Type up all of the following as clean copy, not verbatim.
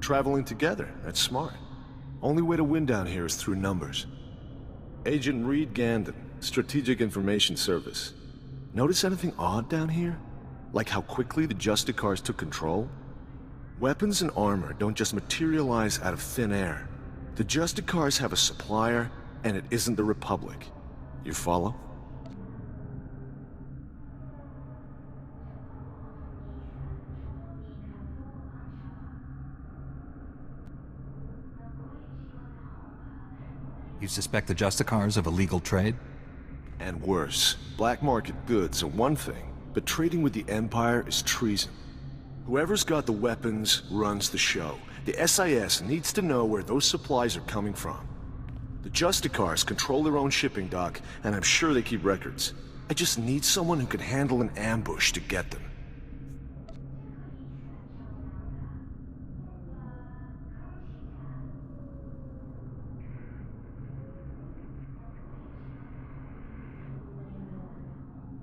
traveling together. That's smart. Only way to win down here is through numbers. Agent Reed Gandon, Strategic Information Service. Notice anything odd down here? Like how quickly the Justicars took control? Weapons and armor don't just materialize out of thin air. The Justicars have a supplier, and it isn't the Republic. You follow? You suspect the Justicars of illegal trade? And worse. Black market goods are one thing, but trading with the Empire is treason. Whoever's got the weapons runs the show. The SIS needs to know where those supplies are coming from. The Justicars control their own shipping dock, and I'm sure they keep records. I just need someone who can handle an ambush to get them.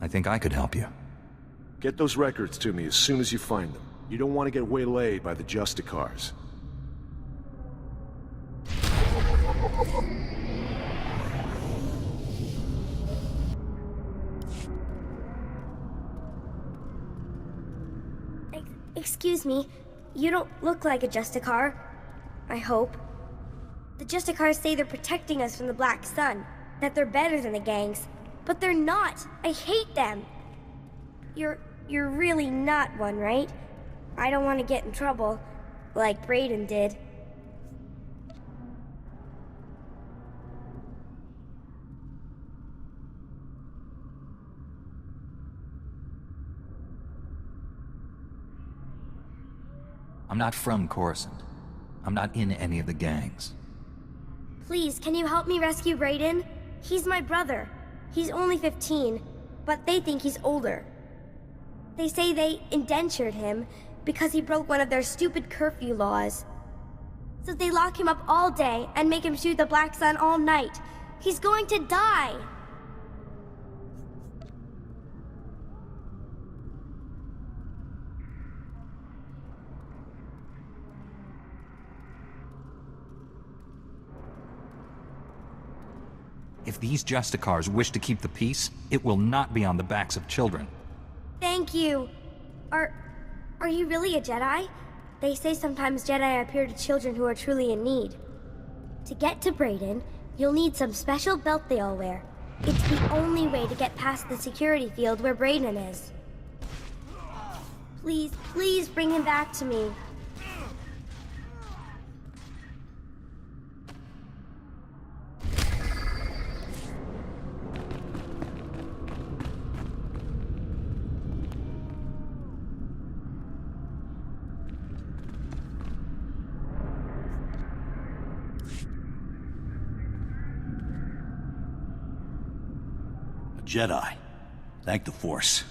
I think I could help you. Get those records to me as soon as you find them. You don't want to get waylaid by the Justicars. Excuse me, you don't look like a Justicar. I hope. The Justicars say they're protecting us from the Black Sun, that they're better than the gangs. But they're not! I hate them! You're really not one, right? I don't want to get in trouble, like Brayden did. I'm not from Coruscant. I'm not in any of the gangs. Please, can you help me rescue Brayden? He's my brother. He's only 15, but they think he's older. They say they indentured him because he broke one of their stupid curfew laws. So they lock him up all day and make him shoot the Black Sun all night. He's going to die! If these Justicars wish to keep the peace, it will not be on the backs of children. Thank you. Are you really a Jedi? They say sometimes Jedi appear to children who are truly in need. To get to Brayden, you'll need some special belt they all wear. It's the only way to get past the security field where Brayden is. Please, please bring him back to me. Jedi. Thank the Force.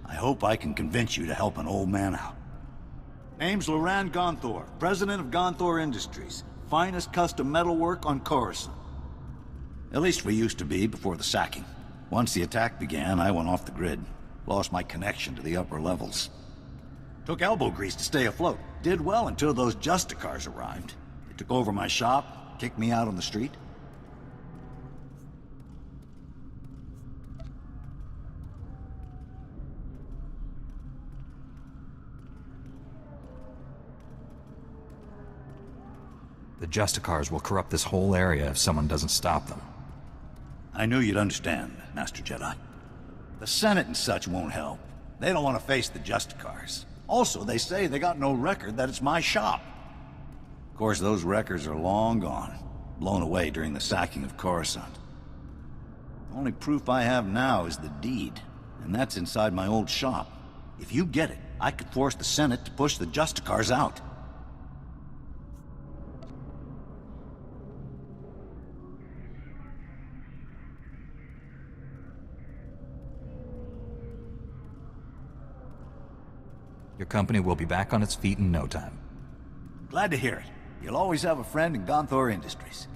I hope I can convince you to help an old man out. Name's Loran Gonthor, president of Gonthor Industries. Finest custom metalwork on Coruscant. At least we used to be before the sacking. Once the attack began, I went off the grid. Lost my connection to the upper levels. Took elbow grease to stay afloat. Did well until those Justicars arrived. They took over my shop, kicked me out on the street. The Justicars will corrupt this whole area if someone doesn't stop them. I knew you'd understand, Master Jedi. The Senate and such won't help. They don't want to face the Justicars. Also, they say they got no record that it's my shop. Of course, those records are long gone, blown away during the sacking of Coruscant. The only proof I have now is the deed, and that's inside my old shop. If you get it, I could force the Senate to push the Justicars out. Your company will be back on its feet in no time. Glad to hear it. You'll always have a friend in Gonthor Industries.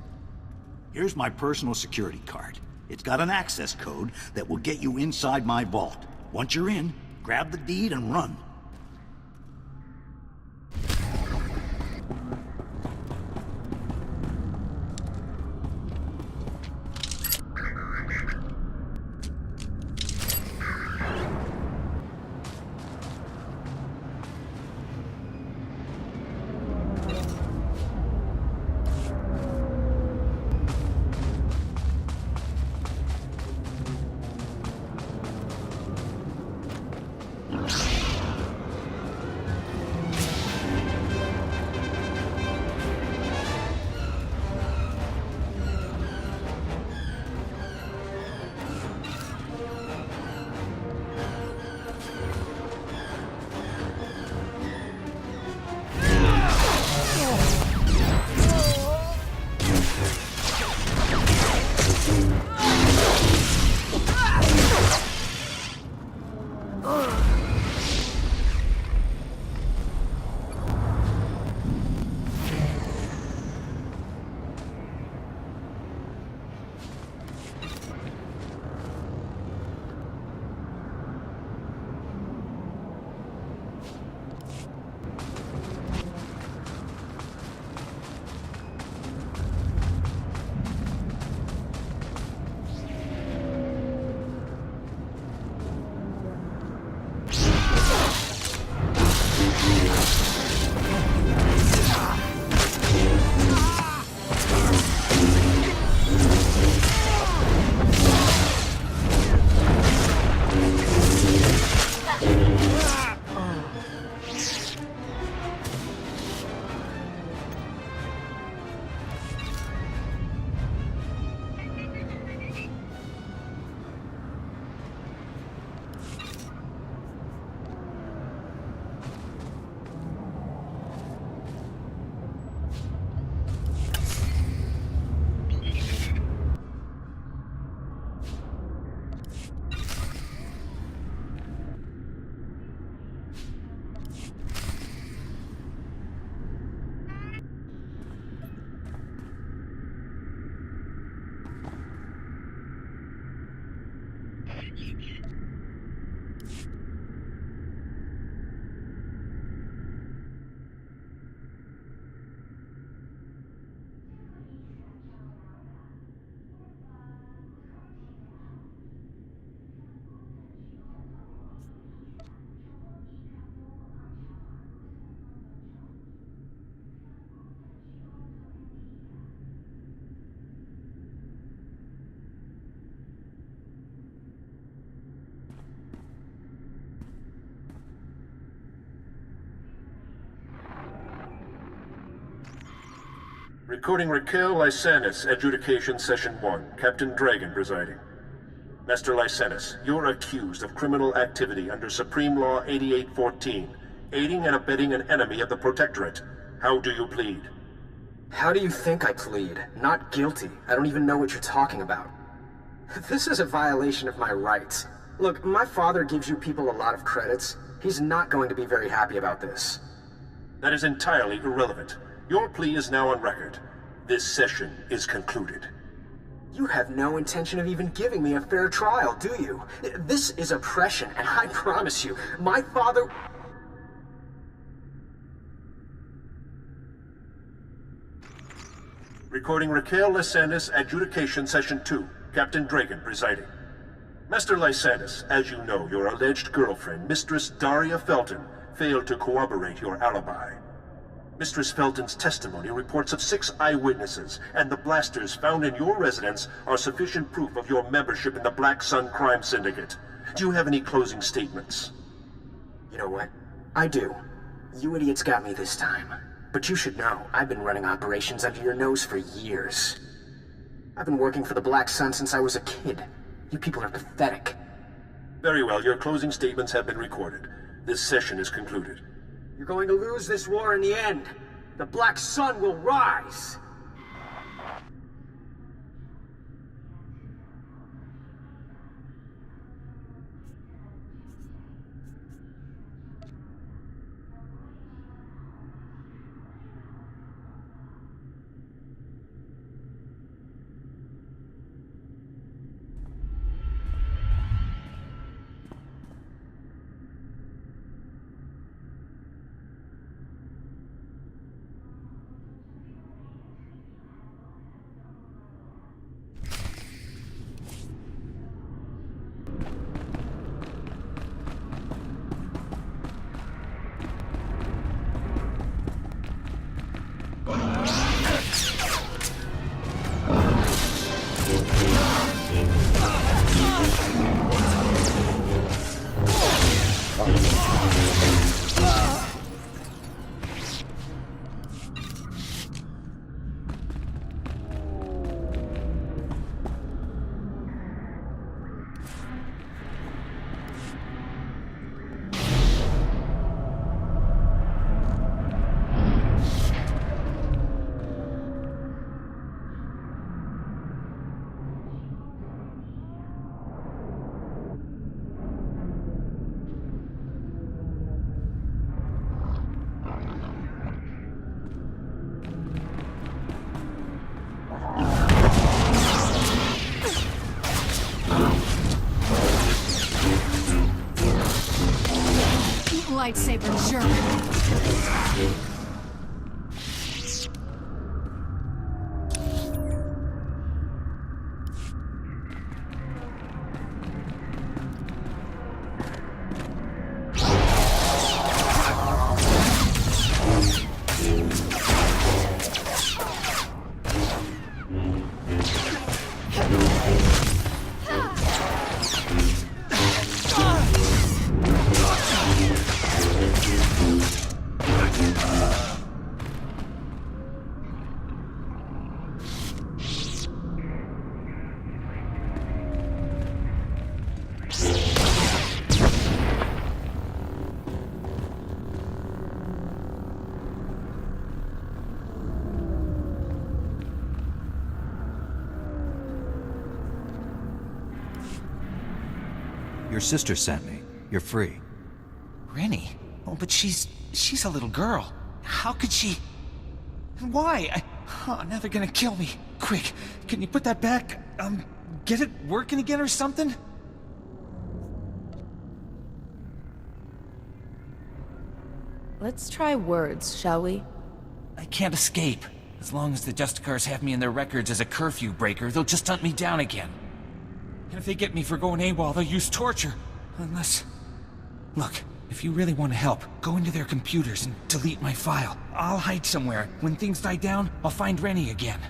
Here's my personal security card. It's got an access code that will get you inside my vault. Once you're in, grab the deed and run. Recording Raquel Lysanis, Adjudication Session 1, Captain Dragon presiding. Master Lysanis, you're accused of criminal activity under Supreme Law 8814, aiding and abetting an enemy of the Protectorate. How do you plead? How do you think I plead? Not guilty. I don't even know what you're talking about. This is a violation of my rights. Look, my father gives you people a lot of credits. He's not going to be very happy about this. That is entirely irrelevant. Your plea is now on record. This session is concluded. You have no intention of even giving me a fair trial, do you? This is oppression, and I promise you, my father... Recording Raquel Lysanis, Adjudication Session 2, Captain Dragon presiding. Master Lysanis, as you know, your alleged girlfriend, Mistress Daria Felton, failed to corroborate your alibi. Mistress Felton's testimony reports of 6 eyewitnesses, and the blasters found in your residence are sufficient proof of your membership in the Black Sun Crime Syndicate. Do you have any closing statements? You know what? I do. You idiots got me this time. But you should know, I've been running operations under your nose for years. I've been working for the Black Sun since I was a kid. You people are pathetic. Very well, your closing statements have been recorded. This session is concluded. You're going to lose this war in the end. The Black Sun will rise. Lightsaber jerk. Your sister sent me. You're free. Rennie? Oh, but she's a little girl. How could she... Why? Oh, now they're gonna kill me. Quick, can you put that back? Get it working again or something? Let's try words, shall we? I can't escape. As long as the Justicars have me in their records as a curfew breaker, they'll just hunt me down again. And if they get me for going AWOL, they'll use torture. Unless... Look, if you really want to help, go into their computers and delete my file. I'll hide somewhere. When things die down, I'll find Rennie again.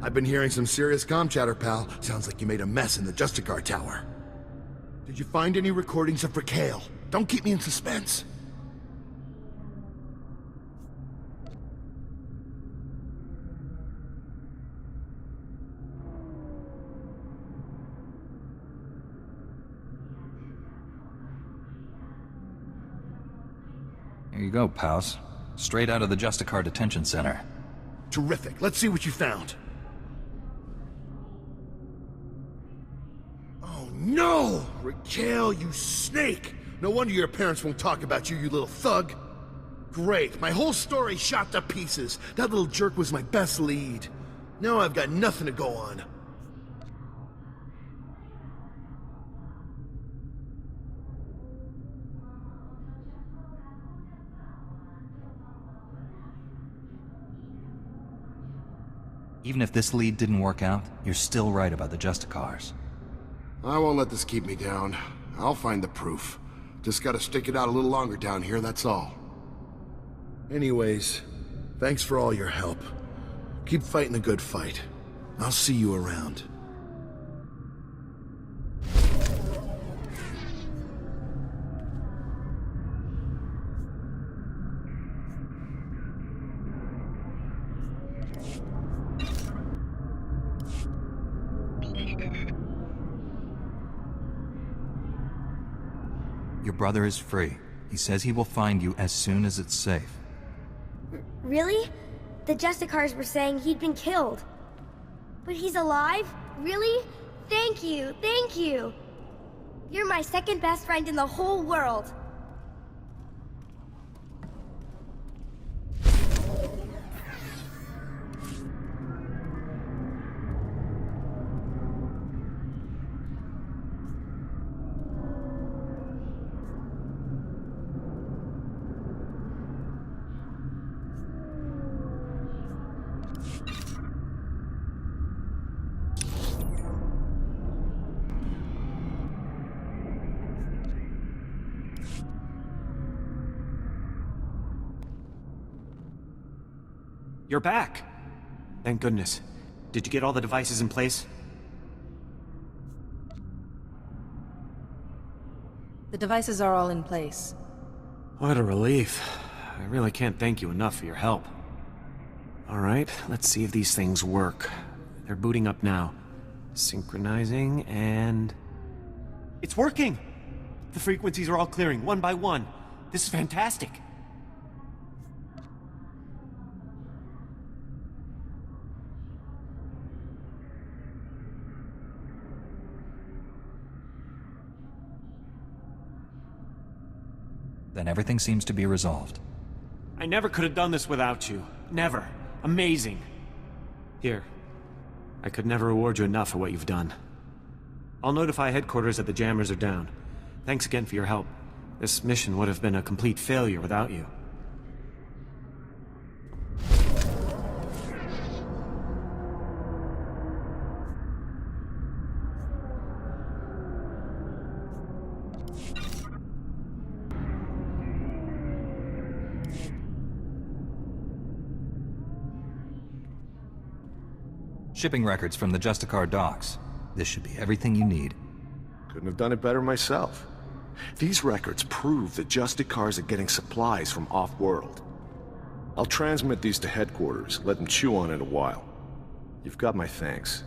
I've been hearing some serious comm chatter, pal. Sounds like you made a mess in the Justicar Tower. Did you find any recordings of Raquel? Don't keep me in suspense. Here you go, pals. Straight out of the Justicar Detention Center. Terrific. Let's see what you found. Oh no! Raquel, you snake! No wonder your parents won't talk about you, you little thug. Great. My whole story shot to pieces. That little jerk was my best lead. Now I've got nothing to go on. Even if this lead didn't work out, you're still right about the Justicars. I won't let this keep me down. I'll find the proof. Just gotta stick it out a little longer down here, that's all. Anyways, thanks for all your help. Keep fighting the good fight. I'll see you around. Your brother is free. He says he will find you as soon as it's safe. Really? The Justicars were saying he'd been killed. But he's alive? Really? Thank you, thank you! You're my second best friend in the whole world. You're back! Thank goodness. Did you get all the devices in place? The devices are all in place. What a relief. I really can't thank you enough for your help. Alright, let's see if these things work. They're booting up now. Synchronizing, and... It's working! The frequencies are all clearing, one by one. This is fantastic! Then everything seems to be resolved. I never could have done this without you. Never. Amazing. Here. I could never reward you enough for what you've done. I'll notify headquarters that the jammers are down. Thanks again for your help. This mission would have been a complete failure without you. Shipping records from the Justicar docks. This should be everything you need. Couldn't have done it better myself. These records prove that Justicars are getting supplies from off-world. I'll transmit these to headquarters, let them chew on it a while. You've got my thanks.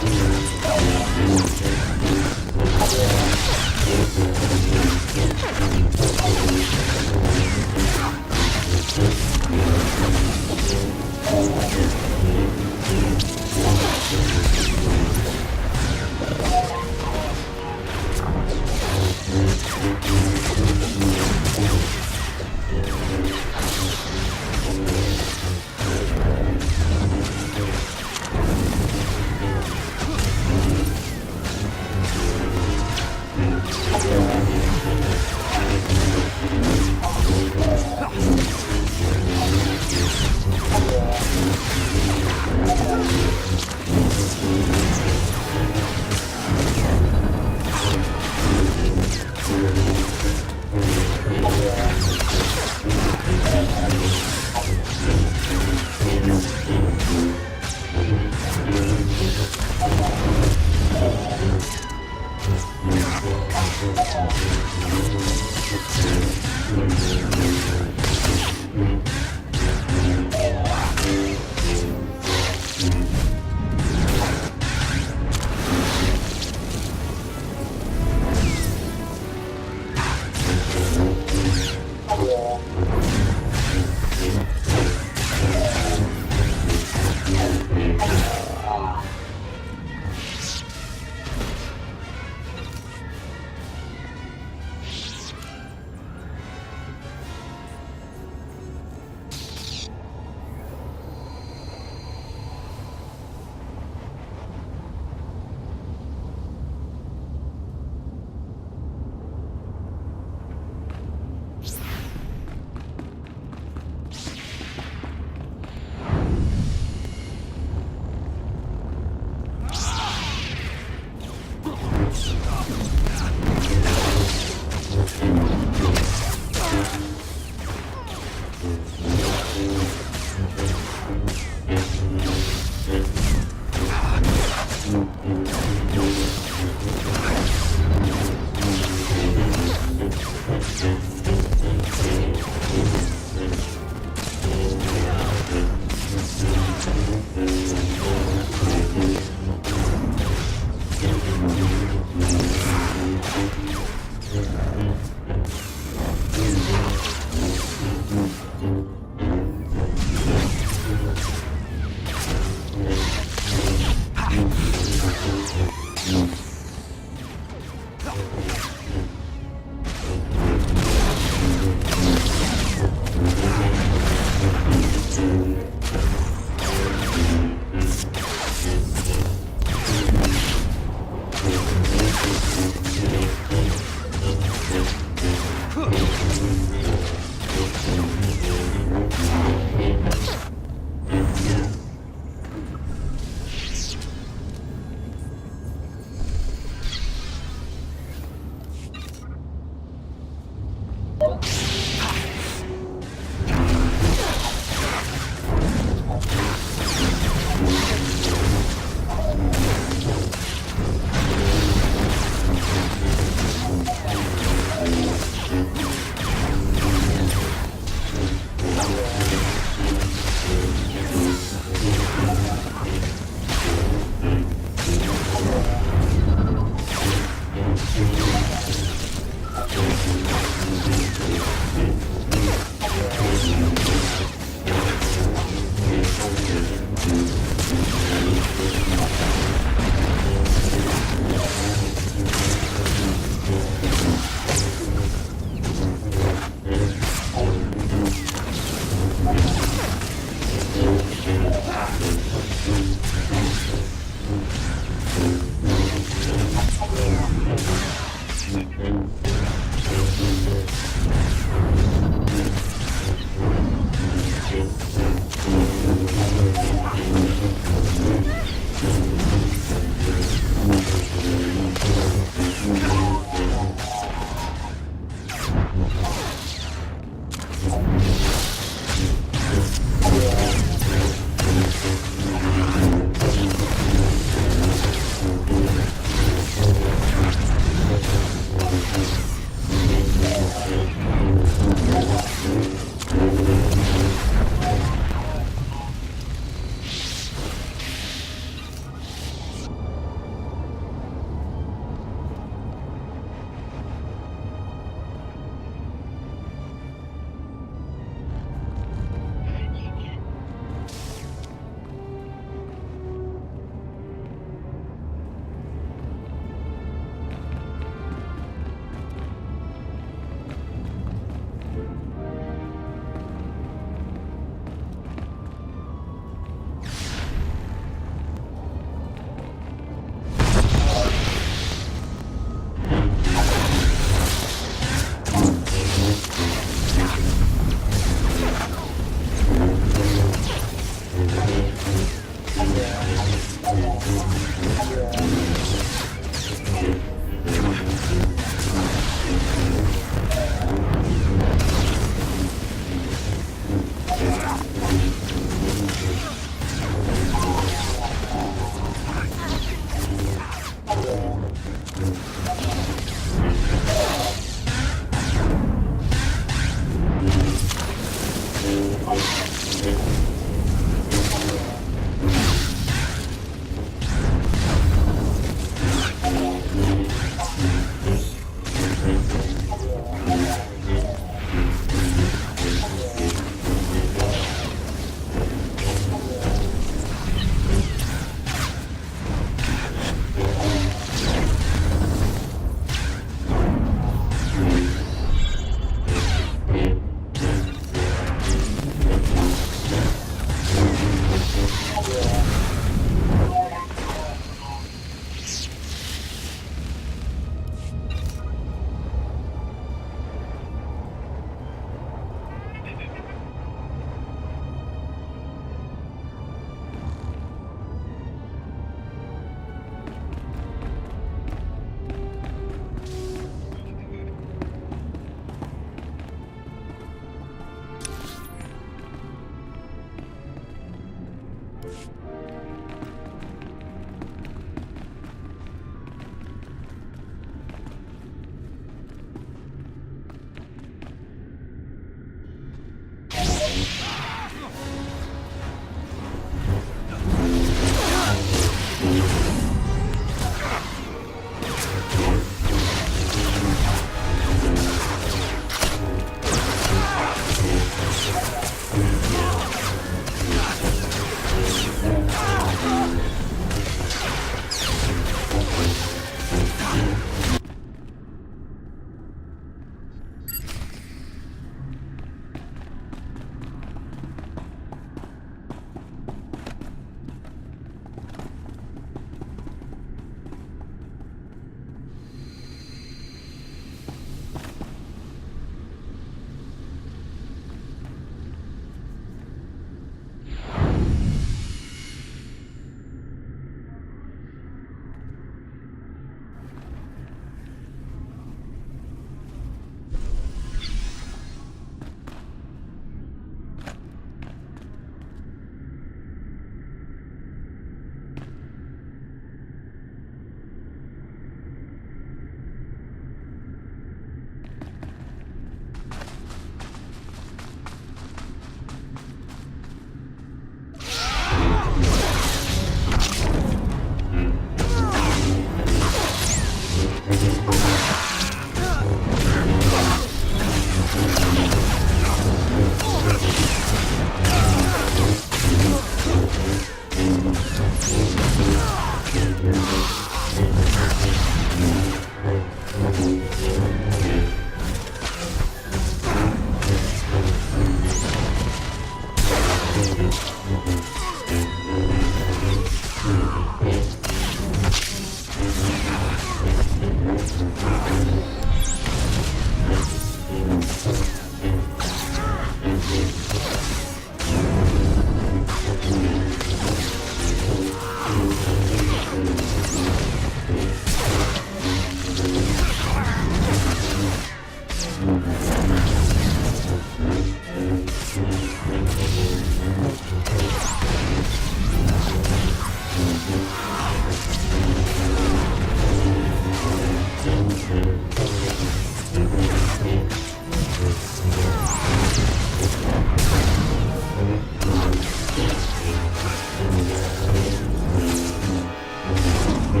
You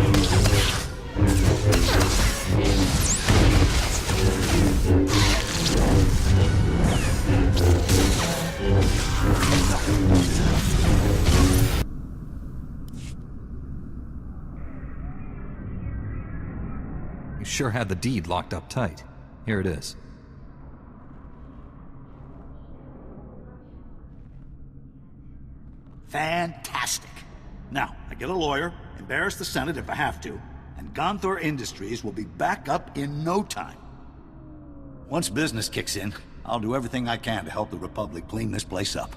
sure had the deed locked up tight. Here it is. Fantastic. Now, I get a lawyer, embarrass the Senate if I have to, and Gonthor Industries will be back up in no time. Once business kicks in, I'll do everything I can to help the Republic clean this place up.